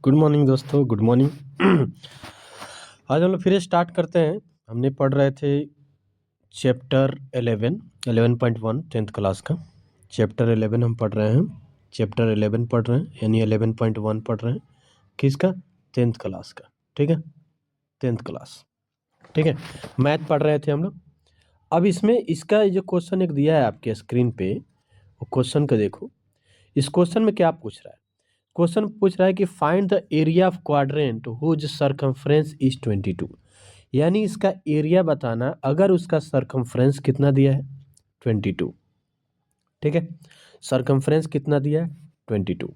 Good morning दोस्तों, good morning. आज हम लोग फिर स्टार्ट करते हैं। हमने पढ़ रहे थे चैप्टर 11.1 10th क्लास का। चैप्टर 11 हम पढ़ रहे हैं, चैप्टर 11 पढ़ रहे हैं, यानी 11.1 पढ़ रहे हैं। किसका? 10th क्लास का। ठीक है, 10th क्लास। ठीक है, मैथ पढ़ रहे थे हम लोग। अब इसमें इसका जो क्वेश्चन एक दिया है आपके स्क्रीन पे, वो क्वेश्चन को देखो। इस क्वेश्चन में क्या पूछ रहा है? क्वेश्चन पूछ रहा है कि find the area of quadrant whose circumference is 22। यानी इसका एरिया बताना अगर उसका सरकमफ्रेंस कितना दिया है, 22। ठीक है, सरकमफ्रेंस कितना दिया है, 22।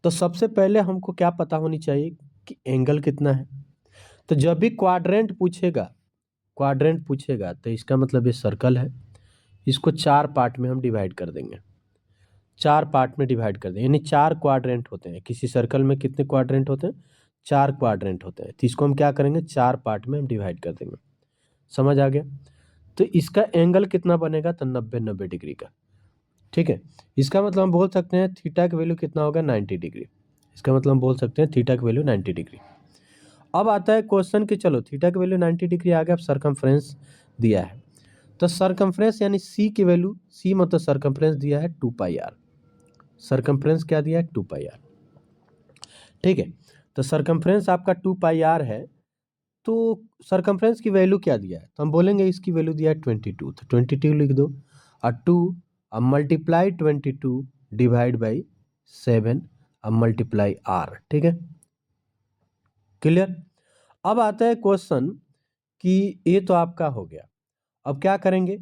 तो सबसे पहले हमको क्या पता होनी चाहिए कि एंगल कितना है। तो जब भी क्वाड्रेंट पूछेगा तो इसका मतलब ये सर्कल है। इसको 4 पार्ट में हम डिवाइड कर देंगे, 4 पार्ट में डिवाइड कर दें, यानी 4 क्वाड्रेंट होते हैं। किसी सर्कल में कितने क्वाड्रेंट होते हैं? 4 क्वाड्रेंट होते हैं। तो इसको हम क्या करेंगे, 4 पार्ट में हम डिवाइड कर देंगे। समझ आ गया? तो इसका एंगल कितना बनेगा? तो 90 डिग्री का। ठीक है, इसका मतलब हम बोल सकते हैं थीटा की वैल्यू कितना होगा, 90 डिग्री। इसका मतलब हम बोल सकते हैं थीटा की वैल्यू 90 डिग्री। अब आता है क्वेश्चन कि चलो थीटा की वैल्यू 90 डिग्री आ गया, अब सरकमफ्रेंस दिया है। तो सरकमफ्रेंस यानी सी की वैल्यू, सी मतलब सरकमफ्रेंस दिया है 2πr। सरकमफ्रेंस क्या दिया है, 2πr। ठीक है, तो सरकमफ्रेंस आपका 2πr है। तो सरकमफ्रेंस की वैल्यू क्या दिया है, तो हम बोलेंगे इसकी वैल्यू दिया है 22। तो 22 लिख दो, और 2 अब मल्टीप्लाई 22 डिवाइड बाई 7 अब मल्टीप्लाई r। ठीक है, क्लियर। अब आता है क्वेश्चन कि ये तो आपका हो गया। अब क्या करेंगे,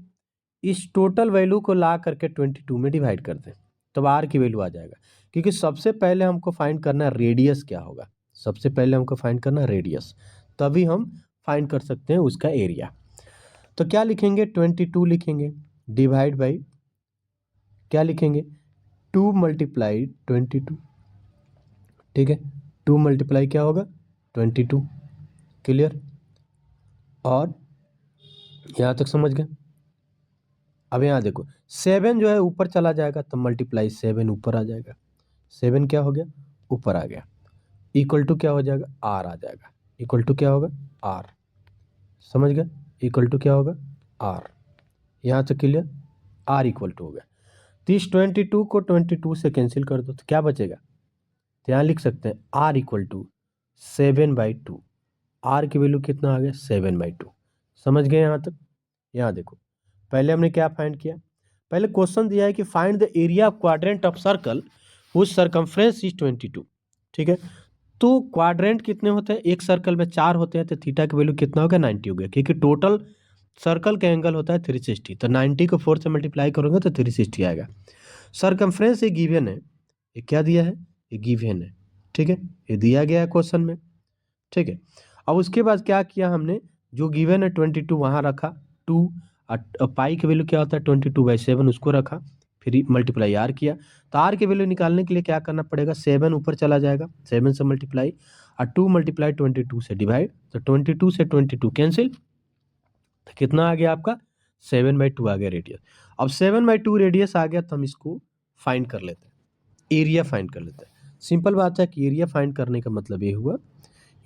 इस टोटल वैल्यू को ला करके 22 में डिवाइड कर दें, तब आर की वैल्यू आ जाएगा। क्योंकि सबसे पहले हमको फाइंड करना है रेडियस क्या होगा। सबसे पहले हमको फाइंड करना है रेडियस, तभी हम फाइंड कर सकते हैं उसका एरिया। तो क्या लिखेंगे, 22 लिखेंगे डिवाइड बाई क्या लिखेंगे, 2 मल्टीप्लाई 22। ठीक है, 2 मल्टीप्लाई क्या होगा, 22। क्लियर, और यहाँ तक समझ गए। अब यहाँ देखो 7 जो है ऊपर चला जाएगा, तो मल्टीप्लाई 7 ऊपर आ जाएगा। 7 क्या हो गया, ऊपर आ गया, इक्वल टू क्या हो जाएगा, आर आ जाएगा। इक्वल टू क्या होगा, आर। समझ गए, इक्वल टू क्या होगा, आर। यहाँ तक क्लियर, आर इक्वल टू हो गया। तो इस 22 को 22 से कैंसिल कर दो, तो क्या बचेगा, तो यहाँ लिख सकते हैं आर इक्वल टू 7/2। आर की वैल्यू कितना आ गया, 7/2। समझ गए यहाँ तक। यहाँ देखो, पहले हमने क्या फाइंड किया, पहले क्वेश्चन दिया है कि find the area of quadrant of circle whose circumference is 22। ठीक है, तो क्वाड्रेंट कितने होते हैं, एक सर्कल में 4 होते हैं। तो थीटा की वैल्यू कितना हो गया, 90 हो गया। क्योंकि टोटल सर्कल का एंगल होता है 360, तो 90 को 4 से मल्टीप्लाई करोगे तो 360 आएगा। सरकमफ्रेंस ये गिवन है, ये क्या दिया है, ये गिवन है। ठीक है, ये दिया गया है क्वेश्चन में। ठीक है, अब उसके बाद क्या किया हमने, जो गिवन है 22 वहाँ रखा, 2 पाई की वैल्यू क्या होता है 22/7, उसको रखा, फिर मल्टीप्लाई आर किया। तो आर की वैल्यू निकालने के लिए क्या करना पड़ेगा, 7 ऊपर चला जाएगा, 7 से मल्टीप्लाई, और 2 मल्टीप्लाई 22 से डिवाइड। तो 22 से 22 कैंसिल, तो कितना आ गया आपका, 7/2 आ गया रेडियस। अब 7/2 रेडियस आ गया, तो हम इसको फाइंड कर लेते हैं, एरिया फाइंड कर लेते हैं। सिंपल बात है कि एरिया फाइंड करने का मतलब ये हुआ,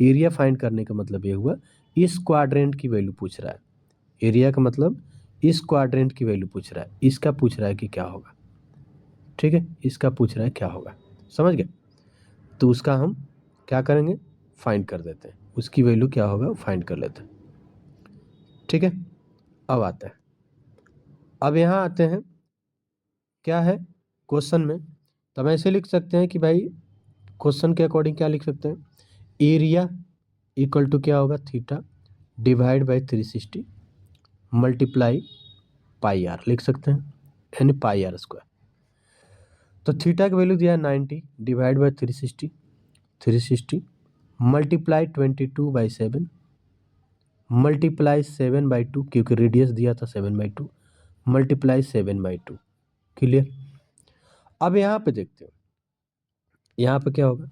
एरिया फाइंड करने का मतलब ये हुआ, इस क्वाड्रेंट की वैल्यू पूछ रहा है। एरिया का मतलब इस क्वाड्रेंट की वैल्यू पूछ रहा है, इसका पूछ रहा है कि क्या होगा। ठीक है, इसका पूछ रहा है क्या होगा, समझ गए। तो उसका हम क्या करेंगे, फाइंड कर देते हैं, उसकी वैल्यू क्या होगा फाइंड कर लेते हैं। ठीक है, अब आता है, अब यहाँ आते हैं, क्या है क्वेश्चन में, तो हम ऐसे लिख सकते हैं कि भाई क्वेश्चन के अकॉर्डिंग क्या लिख सकते हैं, एरिया इक्वल टू क्या होगा, theta divide by 360 multiply pi r लिख सकते हैं, यानी पाई आर स्क्वायर। तो थीटा की वैल्यू दिया है 90 डिवाइड बाई 360 मल्टीप्लाई 22/7 मल्टीप्लाई 7/2, क्योंकि रेडियस दिया था 7/2, मल्टीप्लाई 7/2। क्लियर। अब यहाँ पे देखते हो, यहाँ पे क्या होगा,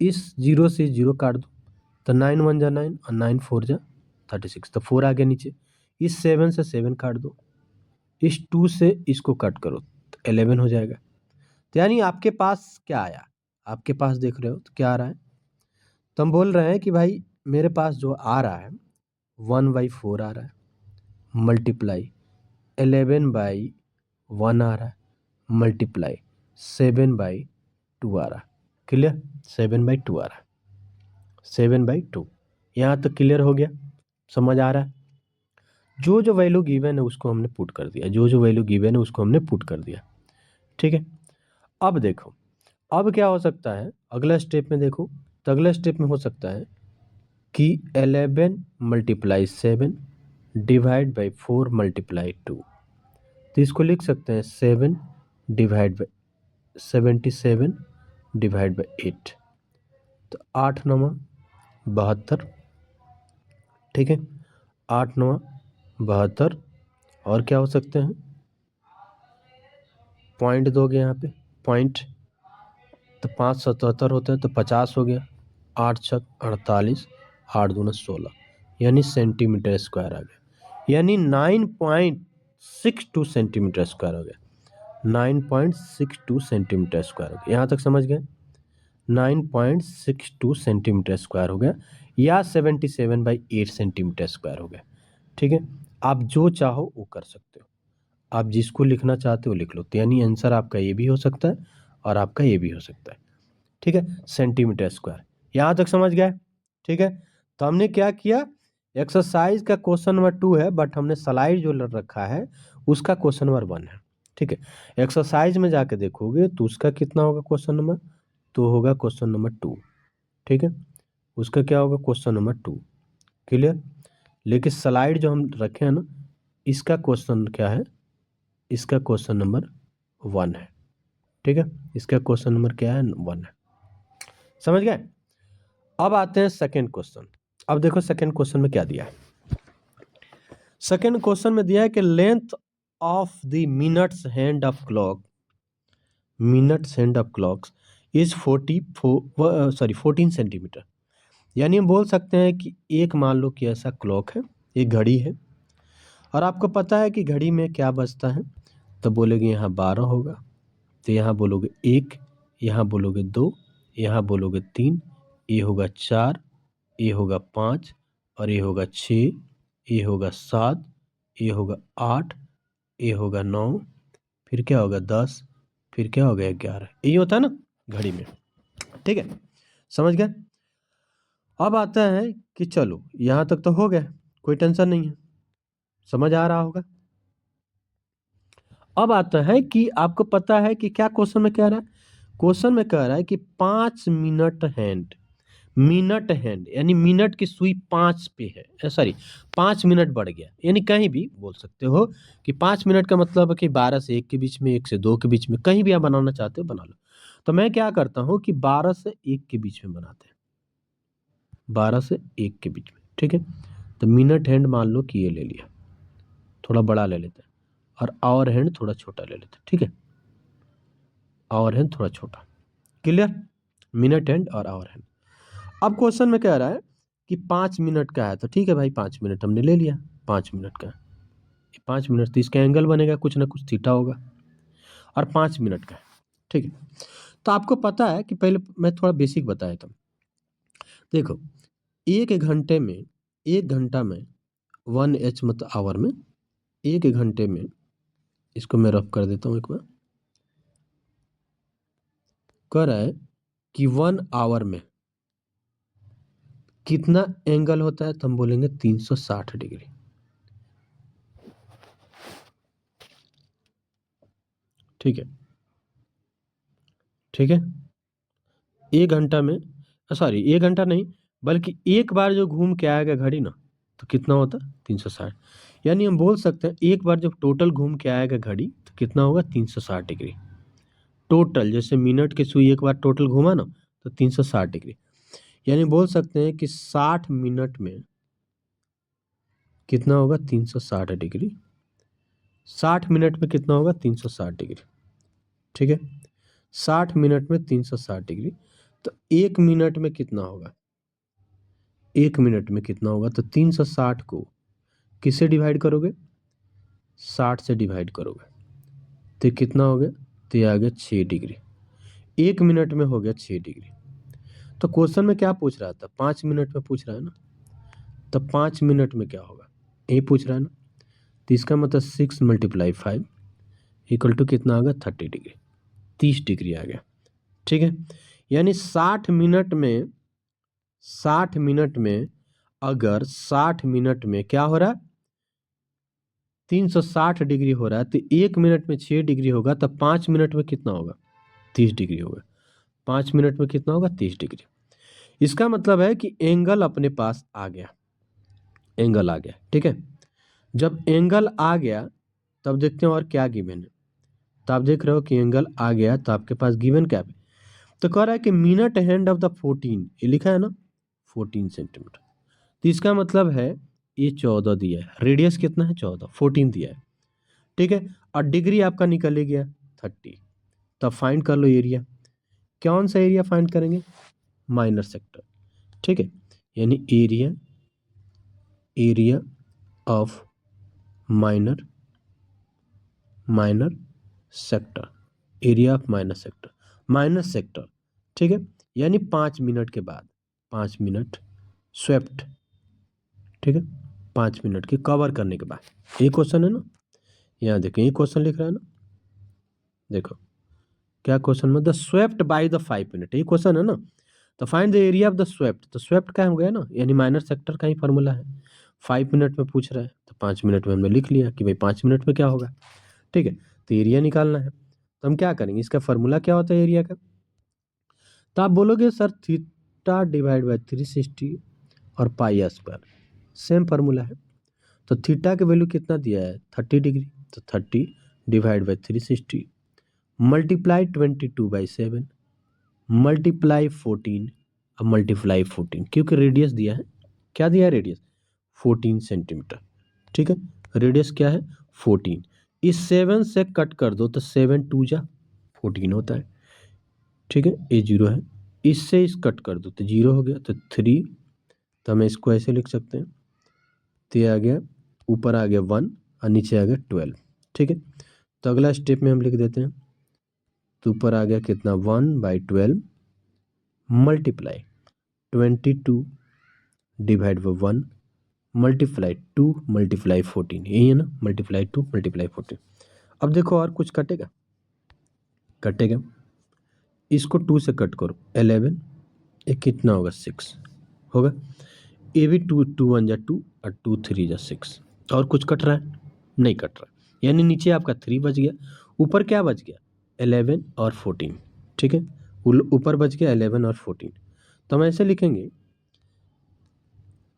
इस 0 से 0 काट दो, तो 9 1 जा 9 और 9 4 जा 36, तो 4 आ गया नीचे। इस 7 से 7 काट दो, इस 2 से इसको कट करो, तो 11 हो जाएगा। तो यानी आपके पास क्या आया, आपके पास देख रहे हो तो क्या आ रहा है, तो हम बोल रहे हैं कि भाई मेरे पास जो आ रहा है 1/4 आ रहा है, मल्टीप्लाई 11/1 आ रहा है, मल्टीप्लाई 7/2 आ रहा है। क्लियर, 7/2 आ रहा है, 7/2। यहाँ तक क्लियर हो गया, समझ आ रहा है। जो जो वैल्यू गिवन है उसको हमने पुट कर दिया, जो जो वैल्यू गिवन है उसको हमने पुट कर दिया। ठीक है, अब देखो, अब क्या हो सकता है अगला स्टेप में, देखो तो अगला स्टेप में हो सकता है कि 11 × 7 डिवाइड बाई 4 × 2, तो इसको लिख सकते हैं 77 डिवाइड बाई 8, तो 8 9 72। ठीक है, 8 9 72, और क्या हो सकते हैं, पॉइंट दोगे यहाँ पे, पॉइंट, तो 5 77 होते हैं तो 50 हो गया, 8 छक 48, 8 दूना 16, यानी सेंटीमीटर स्क्वायर आ गया, यानी 9.62 सेंटीमीटर स्क्वायर हो गया, 9.62 सेंटीमीटर स्क्वायर हो गया। यहाँ तक समझ गए, 9.62 सेंटीमीटर स्क्वायर हो गया, या 77/8 सेंटीमीटर स्क्वायर हो गया। ठीक है, आप जो चाहो वो कर सकते हो, आप जिसको लिखना चाहते हो लिख लो, तो यानी आंसर आपका ये भी हो सकता है और आपका ये भी हो सकता है। ठीक है, सेंटीमीटर स्क्वायर, यहाँ तक समझ गए। ठीक है, तो हमने क्या किया, एक्सरसाइज का क्वेश्चन नंबर 2 है, बट हमने स्लाइड जो रखा है उसका क्वेश्चन नंबर 1 है। ठीक है, एक्सरसाइज में जाके देखोगे तो उसका कितना होगा क्वेश्चन नंबर, तो होगा क्वेश्चन नंबर 2। ठीक है, उसका क्या होगा क्वेश्चन नंबर 2। क्लियर, लेकिन स्लाइड जो हम रखे हैं ना, इसका क्वेश्चन क्या है, इसका क्वेश्चन नंबर 1 है। ठीक है, इसका क्वेश्चन नंबर क्या है, 1 है। समझ गए। अब आते हैं सेकंड क्वेश्चन। अब देखो सेकंड क्वेश्चन में क्या दिया है। सेकंड क्वेश्चन में दिया है कि length of the minutes hand of clock, minutes hand of clocks is 14 centimetre. यानी हम बोल सकते हैं कि एक, मान लो कि ऐसा क्लॉक है, एक घड़ी है, और आपको पता है कि घड़ी में क्या बजता है, तो बोलोगे यहाँ 12 होगा, तो यहाँ बोलोगे 1, यहाँ बोलोगे 2, यहाँ बोलोगे 3, ये होगा 4, ये होगा 5, और ये होगा 6, ये होगा 7, ये होगा 8, ये होगा 9, फिर क्या होगा 10, फिर क्या होगा 11, यही होता है ना घड़ी में। ठीक है, समझ गए। अब आता है कि चलो यहाँ तक तो हो गया, कोई टेंशन नहीं है, समझ आ रहा होगा। अब आता है कि आपको पता है कि क्या क्वेश्चन में कह रहा है, क्वेश्चन में कह रहा है कि 5 मिनट हैंड, मिनट हैंड यानी मिनट की सुई 5 पे है, सॉरी 5 मिनट बढ़ गया, यानी कहीं भी बोल सकते हो कि 5 मिनट का मतलब है कि 12 से 1 के बीच में, 1 से 2 के बीच में, कहीं भी आप बनाना चाहते हो बना लो। तो मैं क्या करता हूँ कि 12 से 1 के बीच में बनाते हैं, 12 से 1 के बीच में। ठीक है, तो मिनट हैंड मान लो कि ये ले लिया, थोड़ा बड़ा ले लेते हैं, और आवर हैंड थोड़ा छोटा ले लेते हैं। ठीक है, आवर हैंड थोड़ा छोटा। क्लियर, मिनट हैंड और आवर हैंड। अब क्वेश्चन में कह रहा है कि 5 मिनट का है, तो ठीक है भाई 5 मिनट हमने ले लिया, 5 मिनट का, 5 मिनट तो इसका एंगल बनेगा कुछ ना कुछ थीटा होगा, और 5 मिनट का है। ठीक है, तो आपको पता है कि पहले मैं थोड़ा बेसिक बताया था। देखो, एक घंटे में, एक घंटा में 1h मतलब आवर में, एक घंटे में, इसको मैं रफ कर देता हूँ एक बार, कह रहा है कि 1 आवर में कितना एंगल होता है, तो हम बोलेंगे 360 डिग्री। ठीक है, ठीक है, एक घंटा में, सॉरी एक घंटा नहीं, बल्कि एक बार जो घूम के आएगा घड़ी ना, तो कितना होता है 360, यानी हम बोल सकते हैं एक बार जब टोटल घूम के आएगा घड़ी तो कितना होगा 360 डिग्री टोटल। जैसे मिनट की सुई एक बार टोटल घूमा ना तो 360 डिग्री, यानी बोल सकते हैं कि 60 मिनट में कितना होगा 360 डिग्री, 60 मिनट में कितना होगा 360 डिग्री। ठीक है, 60 मिनट में 360 डिग्री, तो एक मिनट में कितना होगा, एक मिनट में कितना होगा, तो 360 को किससे डिवाइड करोगे, 60 से डिवाइड करोगे, तो कितना हो गया, तो ये आ गया 6 डिग्री। 1 मिनट में हो गया 6 डिग्री। तो क्वेश्चन में क्या पूछ रहा था, 5 मिनट में पूछ रहा है ना, तो 5 मिनट में क्या होगा यही पूछ रहा है ना। तो इसका मतलब 6 × 5 इक्वल टू कितना आ गया 30 डिग्री, 30 डिग्री आ गया। ठीक है, यानी 60 मिनट में अगर 60 मिनट में क्या हो रहा है 360 डिग्री हो रहा है, तो 1 मिनट में 6 डिग्री होगा, तो 5 मिनट में कितना होगा 30 डिग्री होगा। 5 मिनट में कितना होगा 30 डिग्री। इसका मतलब है कि एंगल अपने पास आ गया, एंगल आ गया। ठीक है, जब एंगल आ गया तब देखते हैं और क्या गिवन है। तो आप देख रहे हो कि एंगल आ गया, तो आपके पास गिवन क्या है, तो कह रहा है कि मिनट हैंड ऑफ द 14, ये लिखा है ना 14 सेंटीमीटर। तो इसका मतलब है ये 14 दिया है, रेडियस कितना है 14, 14 दिया है। ठीक है, और डिग्री आपका निकल ही गया 30। तब फाइंड कर लो एरिया। कौन सा एरिया फाइंड करेंगे, माइनर सेक्टर। ठीक है, यानी area of minor sector, area of minor sector. ठीक है, यानी 5 मिनट के बाद, 5 मिनट स्वेप्ट। ठीक है, 5 मिनट के कवर करने के बाद। ये क्वेश्चन है ना, यहाँ देखो ये क्वेश्चन लिख रहा है ना, देखो क्या क्वेश्चन में, the swept by the 5 minute, ये क्वेश्चन है ना। तो find the area of the swept, तो स्वेप्ट क्या हो गया ना, यानी माइनर सेक्टर का ही फॉर्मूला है। 5 मिनट में पूछ रहा है, तो 5 मिनट में हमने लिख लिया कि भाई 5 मिनट में क्या होगा। ठीक है, तो एरिया निकालना है, तो हम क्या करेंगे, इसका फॉर्मूला क्या होता है एरिया का। तो आप बोलोगे सर थीटा डिवाइड बाय 360 और पाई स्क्वायर, सेम फार्मूला है। तो थीटा की वैल्यू कितना दिया है 30 डिग्री, तो 30 डिवाइड बाई 360 मल्टीप्लाई 22/7 मल्टीप्लाई 14 और मल्टीप्लाई 14, क्योंकि रेडियस दिया है, क्या दिया है रेडियस 14 सेंटीमीटर। ठीक है, रेडियस क्या है 14, इस 7 से कट कर दो तो 7 2 जा 14 होता है। ठीक है, ये 0 है, इससे इस कट कर दो तो 0 हो गया, तो 3, तो हम इसको ऐसे लिख सकते हैं, तो ये आ गया, ऊपर आ गया 1 और नीचे आ गया 12। ठीक है, तो अगला स्टेप में हम लिख देते हैं, तो ऊपर आ गया कितना 1/12 multiply 22 divide by 1 multiply 2 multiply 14, यही है ना, मल्टीप्लाई 2 मल्टीप्लाई 14। अब देखो और कुछ कटेगा, इसको 2 से कट करो 11, ये कितना होगा 6 होगा, ये भी 2 2 1 जा 2 और 2 3 जा 6। और कुछ कट रहा है, नहीं कट रहा, यानी नीचे आपका 3 बच गया, ऊपर क्या बच गया 11 और 14। ठीक है, ऊपर बच गया 11 और 14, तो हम ऐसे लिखेंगे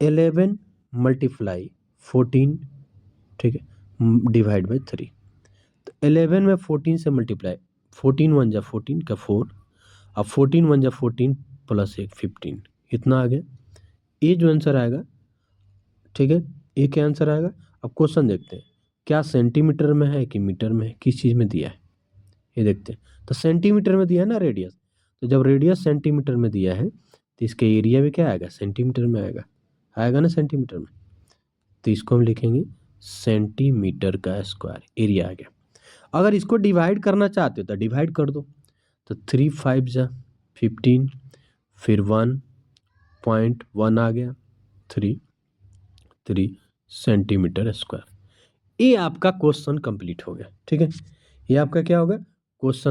11 मल्टीप्लाई 14, ठीक है, डिवाइड बाई 3। तो 11 में 14 से मल्टीप्लाई, 14 1 जा 14 का 4, अब 14 1 जा 14 प्लस 1 15, इतना आ गया। ये जो आंसर आएगा, ठीक है, ये क्या आंसर आएगा। अब क्वेश्चन देखते हैं, क्या सेंटीमीटर में है कि मीटर में है, किस चीज़ में दिया है, ये देखते हैं। तो सेंटीमीटर में दिया है ना रेडियस, तो जब रेडियस सेंटीमीटर में दिया है तो इसका एरिया भी क्या आएगा सेंटीमीटर में आएगा ना सेंटीमीटर में। तो इसको हम लिखेंगे सेंटीमीटर का स्क्वायर, एरिया आ गया। अगर इसको डिवाइड करना चाहते हो तो डिवाइड कर दो, तो 3 5 जा 15, फिर 1.1 आ गया 3 सेंटीमीटर स्क्वायर। ये आपका क्वेश्चन कंप्लीट हो गया। ठीक है, ये आपका क्या होगा क्वेश्चन